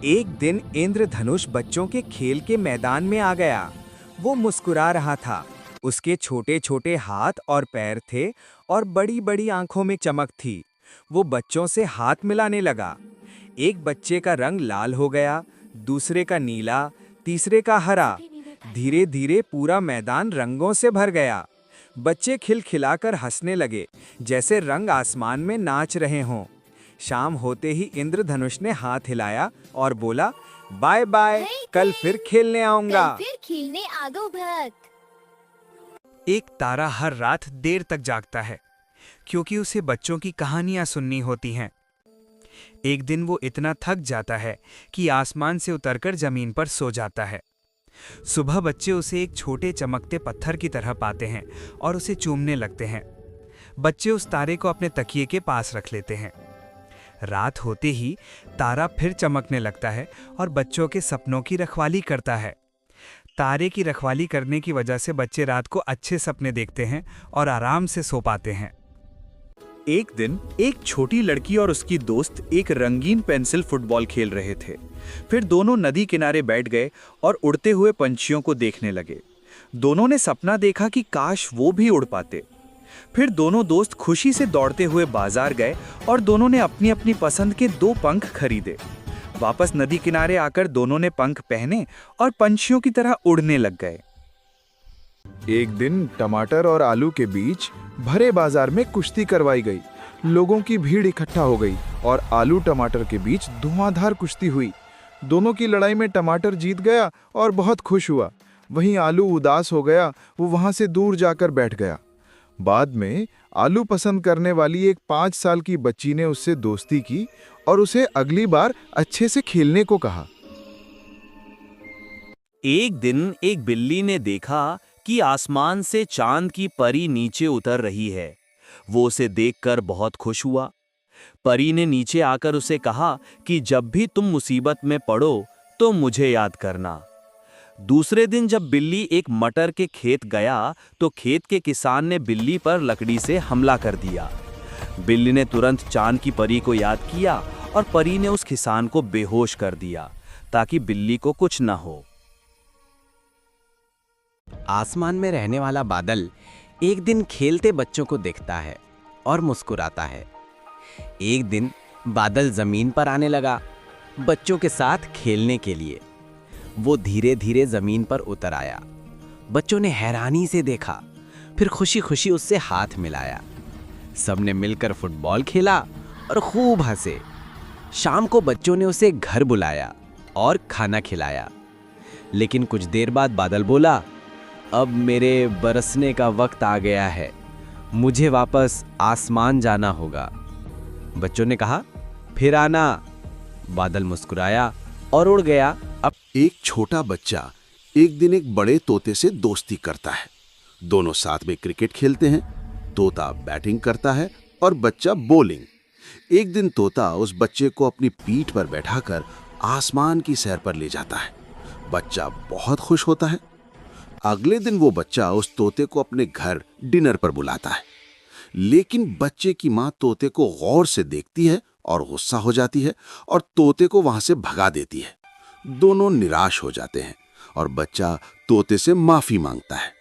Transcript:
एक दिन इंद्रधनुष बच्चों के खेल के मैदान में आ गया। वो मुस्कुरा रहा था। उसके छोटे छोटे हाथ और पैर थे और बड़ी बड़ी आंखों में चमक थी। वो बच्चों से हाथ मिलाने लगा। एक बच्चे का रंग लाल हो गया, दूसरे का नीला, तीसरे का हरा। धीरे धीरे पूरा मैदान रंगों से भर गया। बच्चे खिलखिलाकर हंसने लगे, जैसे रंग आसमान में नाच रहे हों। शाम होते ही इंद्रधनुष ने हाथ हिलाया और बोला, बाय बाय, कल फिर खेलने आऊंगा। फिर खेलने आगो भक्त। एक तारा हर रात देर तक जागता है, क्योंकि उसे बच्चों की कहानियां सुननी होती हैं। एक दिन वो इतना थक जाता है कि आसमान से उतरकर जमीन पर सो जाता है। सुबह बच्चे उसे एक छोटे चमकते पत्थर की तरह पाते हैं और उसे चूमने लगते हैं। बच्चे उस तारे को अपने तकिए के पास रख लेते हैं। रात होते ही तारा फिर चमकने लगता है और बच्चों के सपनों की रखवाली करता है। तारे की रखवाली करने की वजह से बच्चे रात को अच्छे सपने देखते हैं और आराम से सो पाते हैं। एक दिन एक छोटी लड़की और उसकी दोस्त एक रंगीन पेंसिल फुटबॉल खेल रहे थे। फिर दोनों नदी किनारे बैठ गए और उड़ते हुए पंछियों को देखने लगे। दोनों ने सपना देखा कि काश वो भी उड़ पाते। फिर दोनों दोस्त खुशी से दौड़ते हुए बाजार गए और दोनों ने अपनी अपनी पसंद के 2 पंख खरीदे। वापस नदी किनारे आकर दोनों ने पंख पहने और पंछियों की तरह उड़ने लग गए। एक दिन टमाटर और आलू के बीच भरे बाजार में कुश्ती करवाई गई। लोगों की भीड़ इकट्ठा हो गई और आलू टमाटर के बीच धुआंधार कुश्ती हुई। दोनों की लड़ाई में टमाटर जीत गया और बहुत खुश हुआ। वहीं आलू उदास हो गया, वो वहां से दूर जाकर बैठ गया। बाद में आलू पसंद करने वाली एक 5 साल की बच्ची ने उससे दोस्ती की और उसे अगली बार अच्छे से खेलने को कहा। एक दिन एक बिल्ली ने देखा कि आसमान से चांद की परी नीचे उतर रही है। वो उसे देखकर बहुत खुश हुआ। परी ने नीचे आकर उसे कहा कि जब भी तुम मुसीबत में पड़ो तो मुझे याद करना। दूसरे दिन जब बिल्ली एक मटर के खेत गया तो खेत के किसान ने बिल्ली पर लकड़ी से हमला कर दिया। बिल्ली ने तुरंत चांद की परी को याद किया और परी ने उस किसान को बेहोश कर दिया ताकि बिल्ली को कुछ न हो। आसमान में रहने वाला बादल एक दिन खेलते बच्चों को देखता है और मुस्कुराता है। एक दिन बादल जमीन पर आने लगा बच्चों के साथ खेलने के लिए। वो धीरे धीरे जमीन पर उतर आया। बच्चों ने हैरानी से देखा, फिर खुशी खुशी उससे हाथ मिलाया। सबने मिलकर फुटबॉल खेला और खूब हंसे। शाम को बच्चों ने उसे घर बुलाया और खाना खिलाया। लेकिन कुछ देर बाद बादल बोला, अब मेरे बरसने का वक्त आ गया है, मुझे वापस आसमान जाना होगा। बच्चों ने कहा, फिर आना। बादल मुस्कुराया और उड़ गया। अब एक छोटा बच्चा एक दिन एक बड़े तोते से दोस्ती करता है। दोनों साथ में क्रिकेट खेलते हैं। तोता बैटिंग करता है और बच्चा बॉलिंग। एक दिन तोता उस बच्चे को अपनी पीठ पर बैठाकर आसमान की सैर पर ले जाता है। बच्चा बहुत खुश होता है। अगले दिन वो बच्चा उस तोते को अपने घर डिनर पर बुलाता है। लेकिन बच्चे की माँ तोते को गौर से देखती है और गुस्सा हो जाती है और तोते को वहां से भगा देती है। दोनों निराश हो जाते हैं और बच्चा तोते से माफी मांगता है।